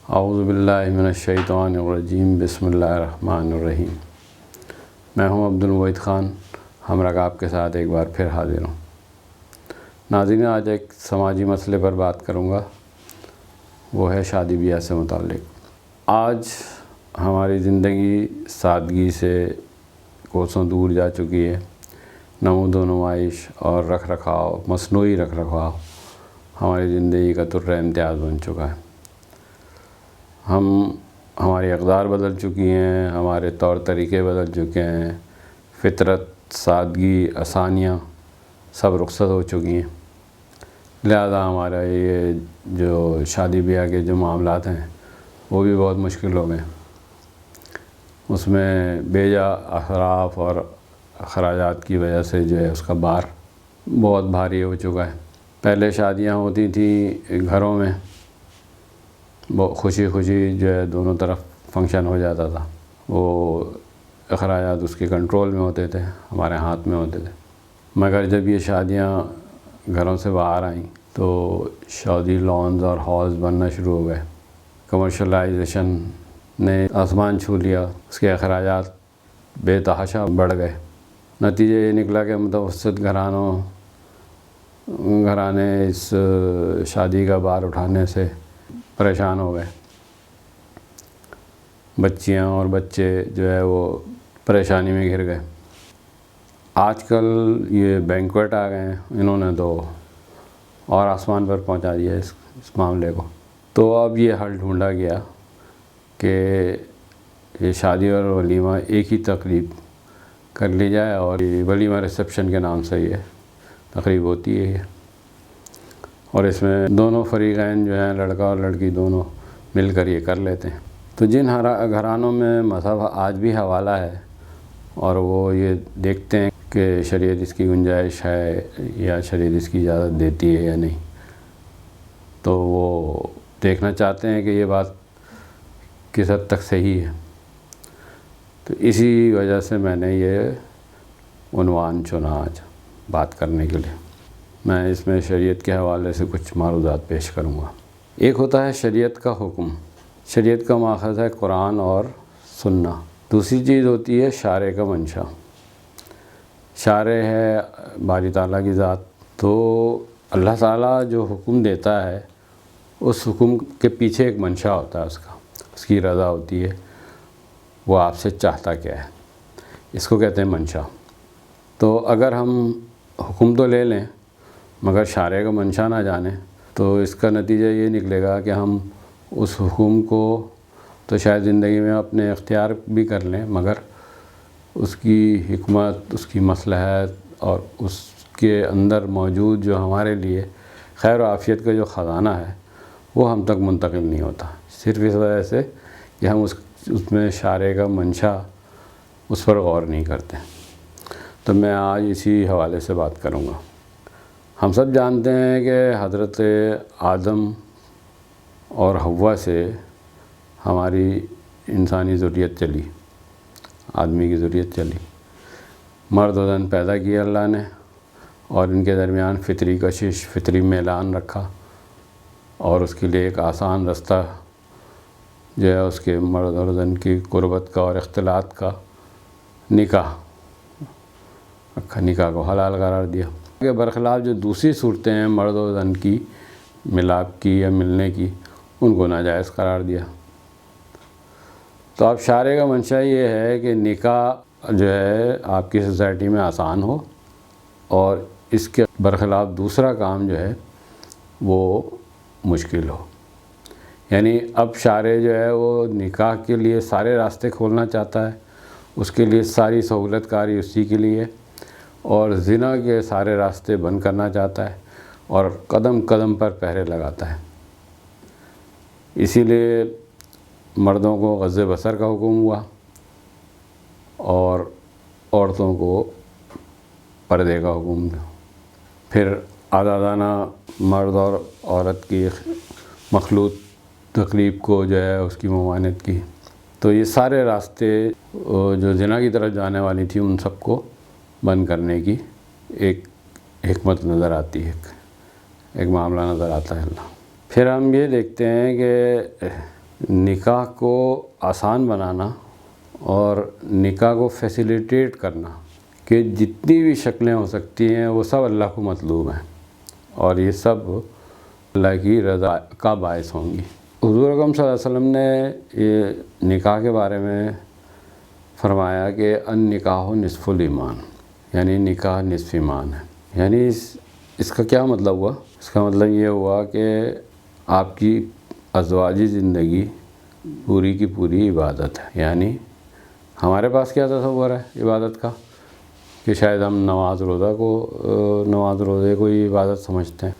اعوذ باللہ من الشیطان الرجیم، بسم اللہ الرحمن الرحیم۔ میں ہوں عبد المعید خان، ہمراہ آپ کے ساتھ ایک بار پھر حاضر ہوں۔ ناظرین، آج ایک سماجی مسئلے پر بات کروں گا، وہ ہے شادی بیاہ سے متعلق۔ آج ہماری زندگی سادگی سے کوسوں دور جا چکی ہے۔ نمود و نمائش اور رکھ رکھاؤ، مصنوعی رکھ رکھاؤ ہماری زندگی کا طرز امتیاز بن چکا ہے۔ ہماری اقدار بدل چکی ہیں، ہمارے طور طریقے بدل چکے ہیں، فطرت، سادگی، آسانیاں سب رخصت ہو چکی ہیں۔ لہذا ہمارا یہ جو شادی بیاہ کے جو معاملات ہیں وہ بھی بہت مشکل ہو گئے۔ اس میں بیجا اثرات اور اخراجات کی وجہ سے جو ہے اس کا بار بہت بھاری ہو چکا ہے۔ پہلے شادیاں ہوتی تھیں گھروں میں، خوشی خوشی جو ہے دونوں طرف فنکشن ہو جاتا تھا، وہ اخراجات اس کے کنٹرول میں ہوتے تھے، ہمارے ہاتھ میں ہوتے تھے۔ مگر جب یہ شادیاں گھروں سے باہر آئیں تو شادی لانز اور ہالز بننا شروع ہو گئے۔ کمرشلائزیشن نے آسمان چھو لیا، اس کے اخراجات بے تحاشا بڑھ گئے۔ نتیجہ یہ نکلا کہ متوسط گھرانے اس شادی کا بار اٹھانے سے پریشان ہو گئے۔ بچیاں اور بچے جو ہے وہ پریشانی میں گھر گئے۔ آج کل یہ بینکویٹ آ گئے ہیں، انہوں نے تو اور آسمان پر پہنچا دیا اس معاملے کو۔ تو اب یہ حل ڈھونڈا گیا کہ یہ شادی اور ولیمہ ایک ہی تقریب کر لی جائے، اور ولیمہ ریسیپشن کے نام سے یہ تقریب ہوتی ہے۔ اور اس میں دونوں فریقین جو ہیں، لڑکا اور لڑکی دونوں مل کر یہ کر لیتے ہیں۔ تو جن گھرانوں میں مذہب آج بھی حوالہ ہے اور وہ یہ دیکھتے ہیں کہ شریعت اس کی گنجائش ہے یا شریعت اس کی اجازت دیتی ہے یا نہیں، تو وہ دیکھنا چاہتے ہیں کہ یہ بات کس حد تک صحیح ہے۔ تو اسی وجہ سے میں نے یہ عنوان چنا آج بات کرنے کے لیے۔ میں اس میں شریعت کے حوالے سے کچھ معروضات پیش کروں گا۔ ایک ہوتا ہے شریعت کا حکم۔ شریعت کا ماخذ ہے قرآن اور سنہ۔ دوسری چیز ہوتی ہے شارع کا منشا۔ شارع ہے باری تعالیٰ کی ذات۔ تو اللہ تعالیٰ جو حکم دیتا ہے اس حکم کے پیچھے ایک منشا ہوتا ہے، اس کی رضا ہوتی ہے، وہ آپ سے چاہتا کیا ہے، اس کو کہتے ہیں منشا۔ تو اگر ہم حکم تو لے لیں مگر شارع کا منشا نہ جانیں تو اس کا نتیجہ یہ نکلے گا کہ ہم اس حکم کو تو شاید زندگی میں اپنے اختیار بھی کر لیں، مگر اس کی حکمت، اس کی مصلحت اور اس کے اندر موجود جو ہمارے لیے خیر و عافیت کا جو خزانہ ہے وہ ہم تک منتقل نہیں ہوتا، صرف اس وجہ سے کہ ہم اس میں شارع کا منشا اس پر غور نہیں کرتے۔ تو میں آج اسی حوالے سے بات کروں گا۔ ہم سب جانتے ہیں کہ حضرت آدم اور حوا سے ہماری انسانی ذریت چلی، آدمی کی ذریت چلی۔ مرد و زن پیدا کیا اللہ نے، اور ان کے درمیان فطری کشش، فطری میلان رکھا، اور اس کے لیے ایک آسان رستہ جو ہے اس کے مرد اور زن کی قربت کا اور اختلاط کا نکاح رکھا، نکاح کو حلال قرار دیا۔ کہ برخلاف جو دوسری صورتیں ہیں مرد و زن کی ملاپ کی یا ملنے کی، ان کو ناجائز قرار دیا۔ تو اب شارع کا منشا یہ ہے کہ نکاح جو ہے آپ کی سوسائٹی میں آسان ہو، اور اس کے برخلاف دوسرا کام جو ہے وہ مشکل ہو۔ یعنی اب شارع جو ہے وہ نکاح کے لیے سارے راستے کھولنا چاہتا ہے، اس کے لیے ساری سہولت کاری اسی کے لیے، اور زنا کے سارے راستے بند کرنا چاہتا ہے، اور قدم قدم پر پہرے لگاتا ہے۔ اسی لیے مردوں کو غض بصر کا حکم ہوا، اور عورتوں کو پردے کا حکم ہوا۔ پھر آزادانہ مرد اور عورت کی مخلوط تقریب کو جو ہے اس کی ممانعت کی۔ تو یہ سارے راستے جو زنا کی طرف جانے والی تھی ان سب کو بند کرنے کی ایک حکمت نظر آتی ہے، ایک معاملہ نظر آتا ہے اللہ۔ پھر ہم یہ دیکھتے ہیں کہ نکاح کو آسان بنانا اور نکاح کو فیسیلیٹیٹ کرنا کہ جتنی بھی شکلیں ہو سکتی ہیں وہ سب اللہ کو مطلوب ہیں اور یہ سب اللہ کی رضا کا باعث ہوں گی۔ حضور اکرم صلی اللہ علیہ وسلم نے یہ نکاح کے بارے میں فرمایا کہ النکاح نصف الایمان، یعنی نکاح نصف ایمان ہے۔ یعنی اس کا کیا مطلب ہوا؟ اس کا مطلب یہ ہوا کہ آپ کی ازواجی زندگی پوری کی پوری عبادت ہے۔ یعنی ہمارے پاس کیا تصور ہے عبادت کا کہ شاید ہم نماز روزے کو ہی عبادت سمجھتے ہیں،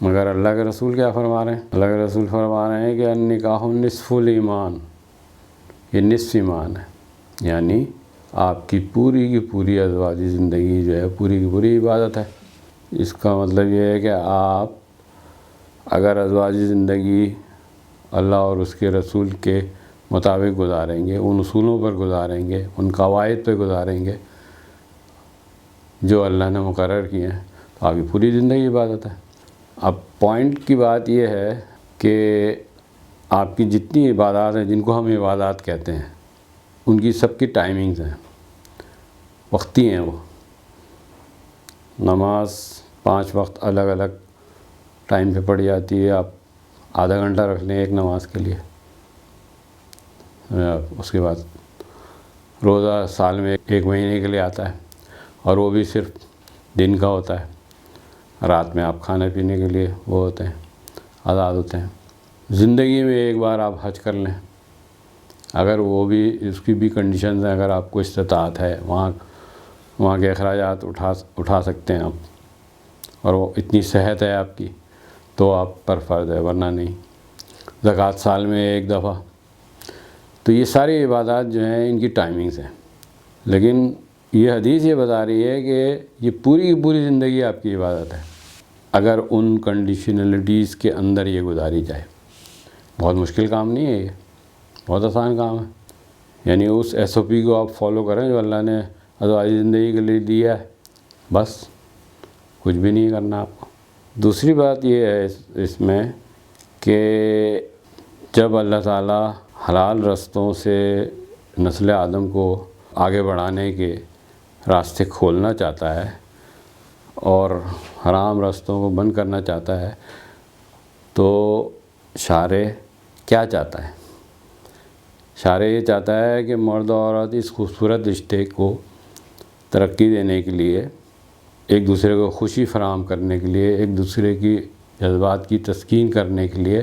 مگر اللہ کے رسول کیا فرما رہے ہیں؟ اللہ کے رسول فرما رہے ہیں کہ النکاح نصف الایمان، یہ نصف ایمان ہے، یعنی آپ کی پوری ازواجی زندگی جو ہے پوری کی پوری عبادت ہے۔ اس کا مطلب یہ ہے کہ آپ اگر ازواجی زندگی اللہ اور اس کے رسول کے مطابق گزاریں گے، ان اصولوں پر گزاریں گے، ان قواعد پہ گزاریں گے جو اللہ نے مقرر کیے ہیں، تو آپ کی پوری زندگی عبادت ہے۔ اب پوائنٹ کی بات یہ ہے کہ آپ کی جتنی عبادات ہیں، جن کو ہم عبادات کہتے ہیں، ان کی سب کی ٹائمنگز ہیں، وقتی ہیں۔ وہ نماز 5 وقت الگ الگ ٹائم پہ پڑھی جاتی ہے، آپ آدھا گھنٹہ رکھ لیں ایک نماز کے لیے، اس کے بعد روزہ سال میں 1 مہینے کے لیے آتا ہے اور وہ بھی صرف دن کا ہوتا ہے، رات میں آپ کھانے پینے کے لیے وہ ہوتے ہیں، آزاد ہوتے ہیں۔ زندگی میں ایک بار آپ حج کر لیں، اگر وہ بھی اس کی بھی کنڈیشنز ہیں، اگر آپ کو استطاعت ہے وہاں کے اخراجات اٹھا سکتے ہیں آپ، اور وہ اتنی صحت ہے آپ کی تو آپ پر فرض ہے، ورنہ نہیں۔ زکوٰۃ سال میں 1 دفعہ۔ تو یہ ساری عبادات جو ہیں ان کی ٹائمنگز ہیں، لیکن یہ حدیث یہ بتا رہی ہے کہ یہ پوری کی پوری زندگی آپ کی عبادت ہے اگر ان کنڈیشنلٹیز کے اندر یہ گزاری جائے۔ بہت مشکل کام نہیں ہے، یہ بہت آسان کام ہے۔ یعنی اس SOP کو آپ فالو کریں جو اللہ نے ازواجی زندگی کے لیے دیا ہے، بس کچھ بھی نہیں کرنا آپ کو۔ دوسری بات یہ ہے اس میں کہ جب اللہ تعالیٰ حلال رستوں سے نسل آدم کو آگے بڑھانے کے راستے کھولنا چاہتا ہے اور حرام رستوں کو بند کرنا چاہتا ہے، تو شارع کیا چاہتا ہے؟ شارع یہ چاہتا ہے کہ مرد و عورت اس خوبصورت رشتے کو ترقی دینے کے لیے، ایک دوسرے کو خوشی فراہم کرنے کے لیے، ایک دوسرے کی جذبات کی تسکین کرنے کے لیے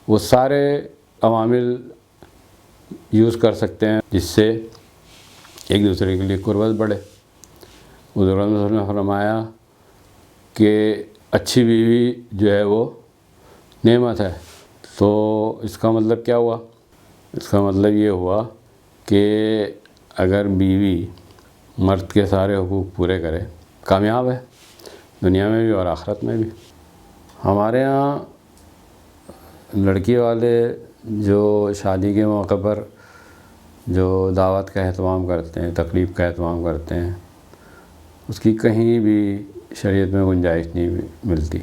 وہ سارے عوامل یوز کر سکتے ہیں جس سے ایک دوسرے کے لیے قربت بڑھے۔ حضور صلی اللہ علیہ وسلم نے فرمایا کہ اچھی بیوی جو ہے وہ نعمت ہے۔ تو اس کا مطلب کیا ہوا؟ اس کا مطلب یہ ہوا کہ اگر بیوی مرد کے سارے حقوق پورے کرے، کامیاب ہے، دنیا میں بھی اور آخرت میں بھی۔ ہمارے ہاں لڑکی والے جو شادی کے موقع پر جو دعوت کا اہتمام کرتے ہیں، تقریب کا اہتمام کرتے ہیں، اس کی کہیں بھی شریعت میں گنجائش نہیں ملتی،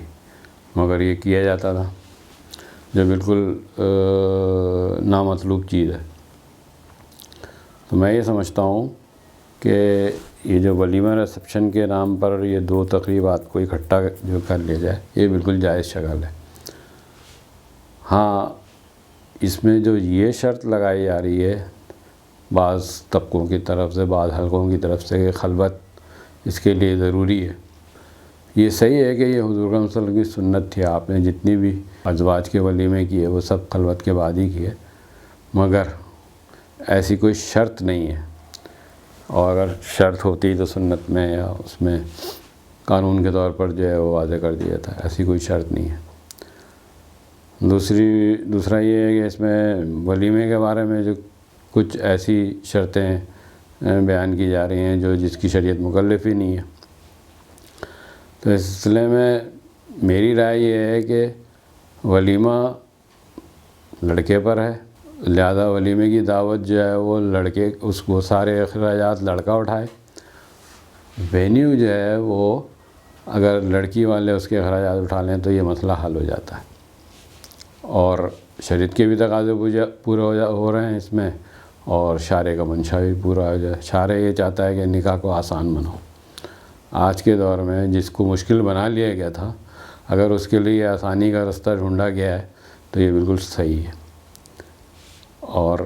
مگر یہ کیا جاتا تھا جو بالکل نامطلوب چیز ہے۔ تو میں یہ سمجھتا ہوں کہ یہ جو ولیمہ ریسیپشن کے نام پر یہ 2 تقریبات کو اکٹھا جو کر لیا جائے، یہ بالکل جائز شکل ہے۔ ہاں، اس میں جو یہ شرط لگائی جا رہی ہے بعض طبقوں کی طرف سے، بعض حلقوں کی طرف سے، کہ خلوت اس کے لیے ضروری ہے، یہ صحیح ہے کہ یہ حضور صلی اللہ علیہ وسلم کی سنت تھی۔ آپ نے جتنی بھی ازواج کے ولیمے کیے وہ سب خلوت کے بعد ہی کیے، مگر ایسی کوئی شرط نہیں ہے، اور اگر شرط ہوتی تو سنت میں یا اس میں قانون کے طور پر جو ہے وہ واضح کر دیا تھا، ایسی کوئی شرط نہیں ہے۔ دوسرا یہ ہے کہ اس میں ولیمے کے بارے میں جو کچھ ایسی شرطیں بیان کی جا رہی ہیں جو جس کی شریعت مکلف ہی نہیں ہے، تو اس سلسلے میں میری رائے یہ ہے کہ ولیمہ لڑکے پر ہے، لہذا ولیمے کی دعوت جو ہے وہ لڑکے، اس کو سارے اخراجات لڑکا اٹھائے۔ وینیو جو ہے وہ اگر لڑکی والے اس کے اخراجات اٹھا لیں تو یہ مسئلہ حل ہو جاتا ہے، اور شریعت کے بھی تقاضے پورے ہو رہے ہیں اس میں، اور شارع کا منشا بھی پورا ہو جائے۔ شارع یہ چاہتا ہے کہ نکاح کو آسان بناؤ۔ آج کے دور میں جس کو مشکل بنا لیا گیا تھا، اگر اس کے لیے آسانی کا راستہ ڈھونڈا گیا ہے تو یہ بالکل صحیح ہے اور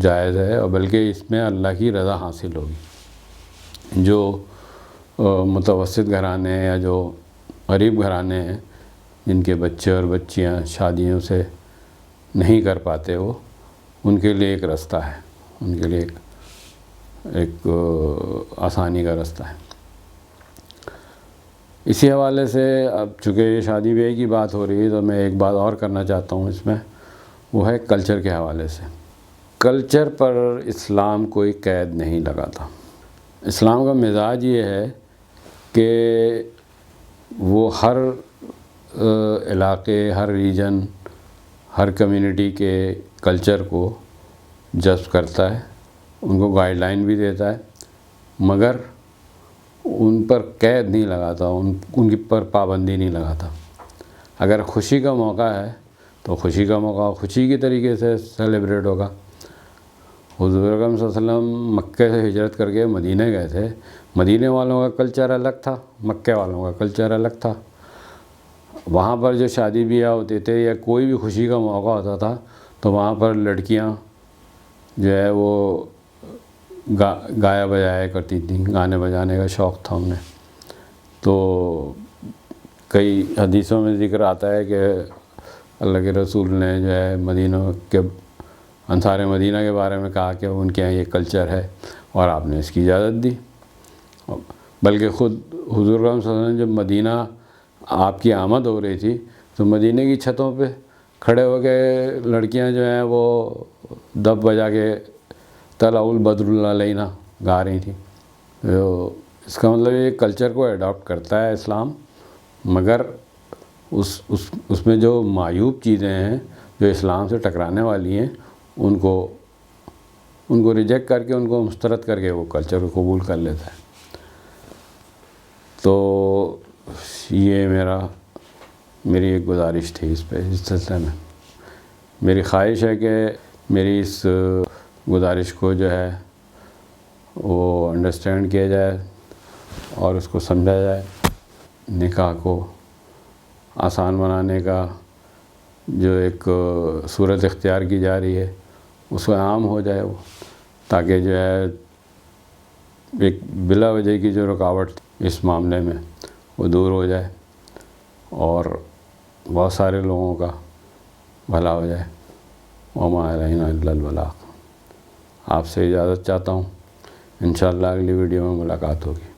جائز ہے، اور بلکہ اس میں اللہ کی رضا حاصل ہوگی۔ جو متوسط گھرانے ہیں یا جو غریب گھرانے ہیں، جن کے بچے اور بچیاں شادیوں سے نہیں کر پاتے، وہ ان کے لیے ایک راستہ ہے، ان کے لیے ایک آسانی کا راستہ ہے۔ اسی حوالے سے اب چونکہ یہ شادی بیاہ کی بات ہو رہی ہے تو میں ایک بات اور کرنا چاہتا ہوں اس میں، وہ ہے کلچر کے حوالے سے۔ کلچر پر اسلام کوئی قید نہیں لگاتا۔ اسلام کا مزاج یہ ہے کہ وہ ہر علاقے، ہر ریجن، ہر کمیونٹی کے کلچر کو جذب کرتا ہے، ان کو گائیڈ لائن بھی دیتا ہے، مگر ان پر قید نہیں لگاتا، ان کی پر پابندی نہیں لگاتا۔ اگر خوشی کا موقع ہے تو خوشی کا موقع خوشی کی طریقے سے سیلیبریٹ ہوگا۔ حضور اکرم صلی اللہ علیہ وسلم مکے سے ہجرت کر کے مدینہ گئے تھے، مدینہ والوں کا کلچر الگ تھا، مکے والوں کا کلچر الگ تھا۔ وہاں پر جو شادی بیاہ ہوتے تھے یا کوئی بھی خوشی کا موقع ہوتا تھا تو وہاں پر لڑکیاں جو ہے وہ گایا بجایا کرتی تھیں، گانے بجانے کا شوق تھا انہیں۔ تو کئی حدیثوں میں ذکر آتا ہے کہ اللہ کے رسول نے جو ہے مدینہ کے انصار مدینہ کے بارے میں کہا کہ ان کے یہاں یہ کلچر ہے اور آپ نے اس کی اجازت دی۔ بلکہ خود حضور صلی اللہ علیہ وسلم جب مدینہ آپ کی آمد ہو رہی تھی تو مدینہ کی چھتوں پہ کھڑے ہو کے لڑکیاں جو ہیں وہ دف بجا کے طلع البدر علینا گا رہی تھیں۔ تو اس کا مطلب یہ کلچر کو اڈاپٹ کرتا ہے اسلام، مگر اس میں جو معیوب چیزیں ہیں جو اسلام سے ٹکرانے والی ہیں ان کو ریجیکٹ کر کے، ان کو مسترد کر کے وہ کلچر کو قبول کر لیتا ہے۔ تو یہ میری ایک گزارش تھی اس سلسلے میں۔ میری خواہش ہے کہ میری اس گزارش کو جو ہے وہ انڈرسٹینڈ کیا جائے اور اس کو سمجھا جائے۔ نکاح کو آسان بنانے کا جو ایک صورت اختیار کی جا رہی ہے اس کو عام ہو جائے وہ، تاکہ جو ہے ایک بلا وجہ کی جو رکاوٹ اس معاملے میں وہ دور ہو جائے اور بہت سارے لوگوں کا بھلا ہو جائے۔ وما علینا الا البلاغ۔ آپ سے اجازت چاہتا ہوں، انشاءاللہ اگلی ویڈیو میں ملاقات ہوگی۔